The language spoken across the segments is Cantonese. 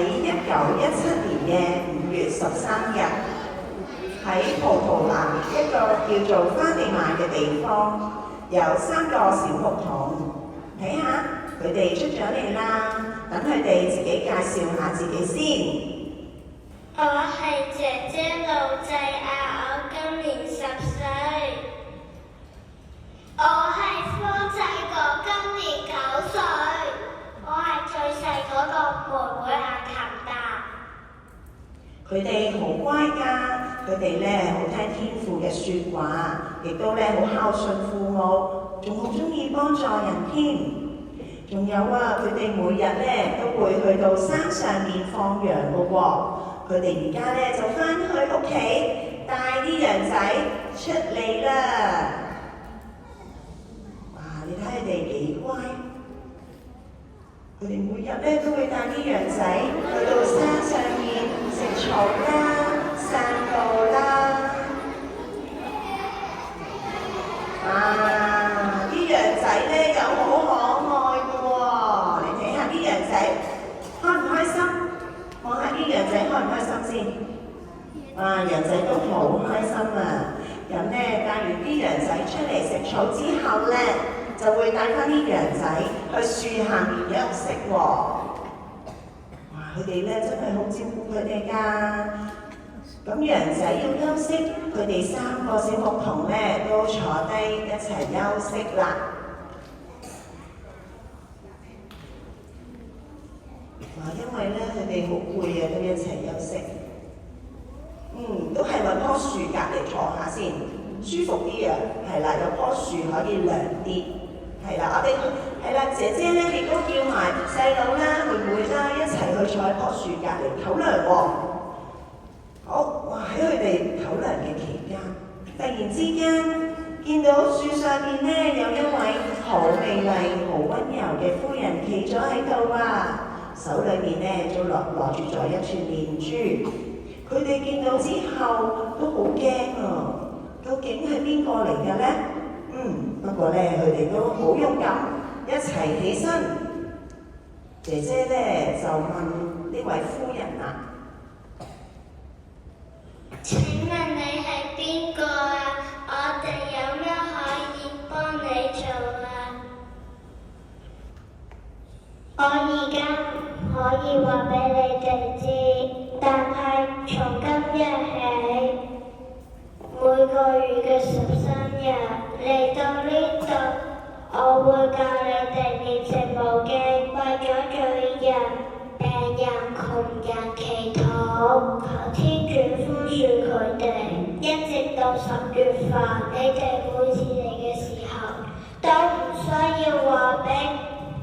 1917年嘅5月13日，喺葡萄牙一個叫做花地曼嘅地方，有3個小牧童。睇下佢哋出咗嚟啦，等佢哋自己介紹下自己先。我係姐姐路濟亞，我今年10歲。我係科仔哥，今年9歲。我係最細嗰個妹妹阿琴達。佢哋好乖㗎，佢哋咧好聽天父嘅説話，亦都咧好孝順父母，仲好中意幫助人添。仲有啊，佢哋每日咧都會去到山上面放羊㗎喎。佢哋而家咧就返去屋企帶啲羊仔出嚟啦。哇！你睇佢哋幾乖，佢哋每日咧都會帶啲羊仔去到山上面食草啦、散步啦。啲羊仔咧又好可愛㗎喎，你睇下啲羊仔開唔開心？望下啲羊仔開唔開心先？羊仔都好開心啊！咁咧帶完啲羊仔出嚟食草之後咧，就會帶翻啲羊仔去樹下面休息喎。佢哋咧真係好照顧佢哋㗎。咁羊仔要休息，佢哋3個小牧童咧都坐低一齊休息啦。因為咧佢哋好攰啊，都一齊休息。都係揾棵樹隔離坐下先，舒服啲啊。係啦，有棵樹可以涼啲。係啦，我哋係啦，姐姐咧亦都叫埋細佬啦、妹妹啦一齊去坐喺棵樹隔離唞涼喎。好，喺佢哋唞涼嘅期間，突然之間見到樹上面咧有一位好美麗、好溫柔嘅夫人企咗喺度啊！手裏面咧都攞住咗一串念珠，佢哋見到之後都好驚啊！究竟係邊個嚟嘅咧？不過咧佢哋都好勇敢，一齊起身。姐姐咧就問呢位夫人啊：請問你係邊個啊？我哋有咩可以幫你做啊？我而家可以話俾你哋知，但係從今日起，每個月嘅13日嚟到呢度，我會教你哋念聖母經，為咗罪人、病人、窮人祈禱，求天主寬恕佢哋，一直到10月份，你哋每次嚟嘅時候，都唔需要話俾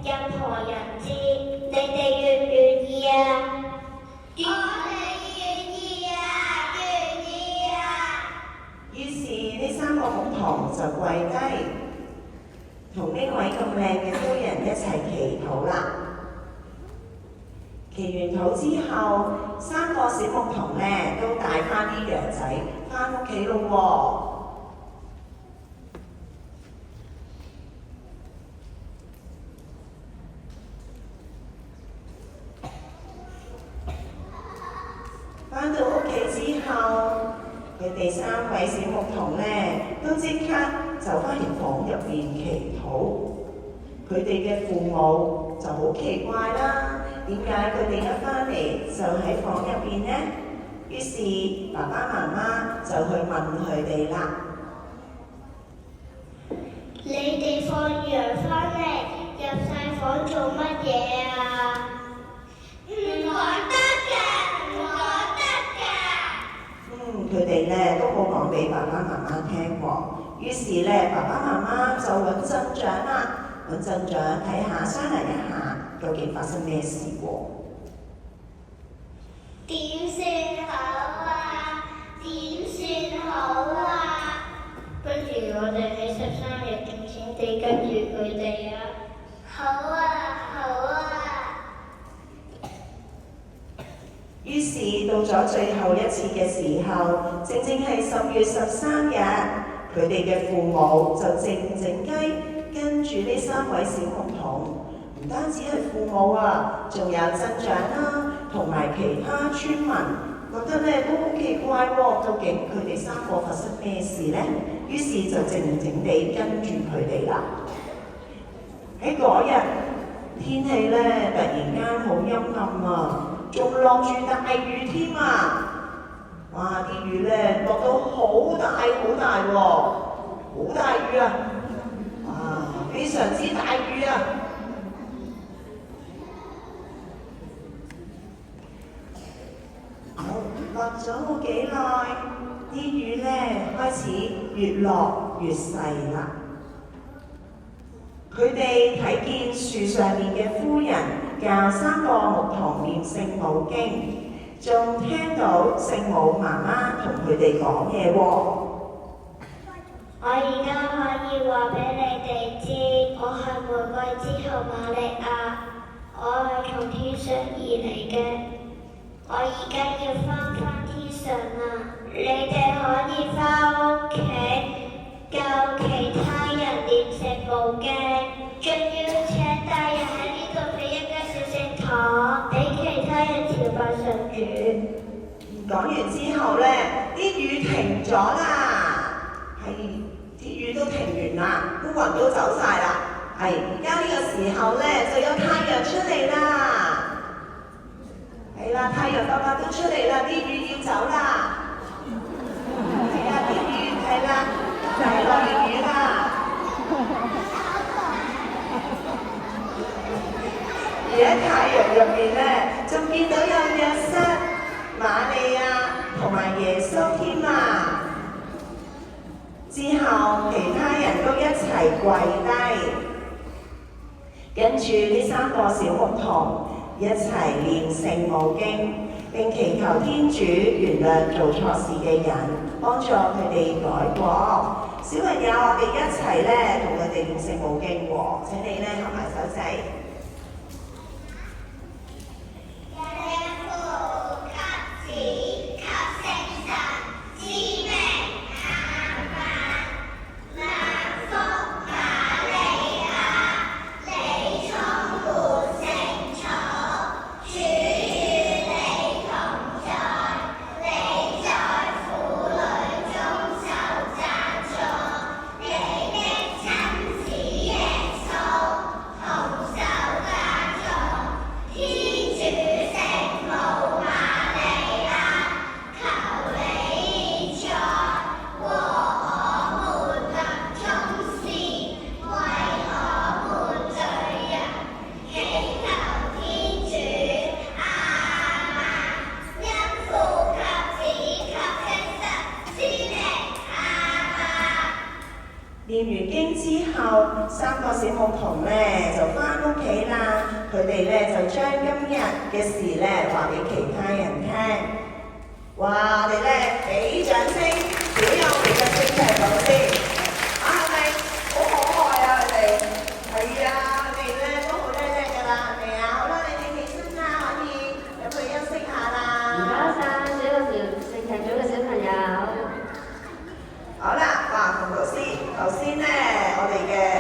任何人知，你哋願唔願意啊？我哋願意啊！願意啊！於是呢3個牧童就跪低，同呢位咁靚嘅夫人一齊祈禱啦。祈完禱之後，3個小牧童咧都帶翻啲羊仔翻屋企咯喎。返到屋企之後，佢哋3位小牧童咧都即刻走返入房入邊祈禱。佢哋嘅父母就好奇怪啦，點解佢哋一返嚟就喺房入邊呢？於是爸爸媽媽就去問佢哋啦：你哋放羊返嚟入細房做乜嘢啊？唔講得㗎，唔講得㗎。佢哋咧都冇講俾爸爸媽媽聽喎。於是咧爸爸媽媽就揾鎮長啦，揾鎮長睇下商量一下，究竟發生咩事喎？點算好啊？點算好啊？不如我哋喺13日靜靜地跟住佢哋啊！好啊，好啊！於是到咗最後一次嘅時候，正係10月13日，佢哋嘅父母就靜靜雞跟住呢3位小牧童，唔單止係父母啊，仲有鎮長啦，同埋其他村民覺得咧都好奇怪喎，究竟佢哋三個發生咩事呢？於是就靜靜地跟住佢哋啦。喺嗰日天氣咧突然間好陰暗啊，仲落住大雨添啊！哇！啲雨咧落到好大好大喎，好大雨啊！哇！非常之大雨啊！落咗冇幾耐，啲雨咧開始越落越細啦。佢哋睇見樹上面嘅夫人教三個牧童念聖母經，仲聽到聖母媽媽同佢哋講嘢喎。我而家可以話俾你哋知，我係玫瑰之后瑪利亞，我係從天上而嚟嘅。我而家要返天上啦，你哋可以返屋企教其他人念聖母經，仲要請大人喺呢度俾一間小聖堂，俾其他人朝拜上主。講完之後咧，啲雨停咗啦，啲雨都停完啦，烏雲都走晒啦。而家呢個時候咧，就有太陽出嚟啦。係啦，太陽爸爸都出嚟啦，啲雨要走啦。係啊，啲雨係啦，就係落完雨啦。而喺太陽入面咧，仲見到有約瑟、瑪利亞同埋耶穌添啊！之後其他人都一齊跪低，跟住呢三個小牧童一齊念聖母經，並祈求天主原諒做錯事嘅人，幫助佢哋改過。小朋友，我哋一齊咧同佢哋念聖母經喎。請你咧合埋手仔。念完經之後，三個小牧童咧就返屋企啦。佢哋咧就將今日嘅事咧話俾其他人聽。哇！我哋咧俾掌聲，小幼兒嘅聖場老師。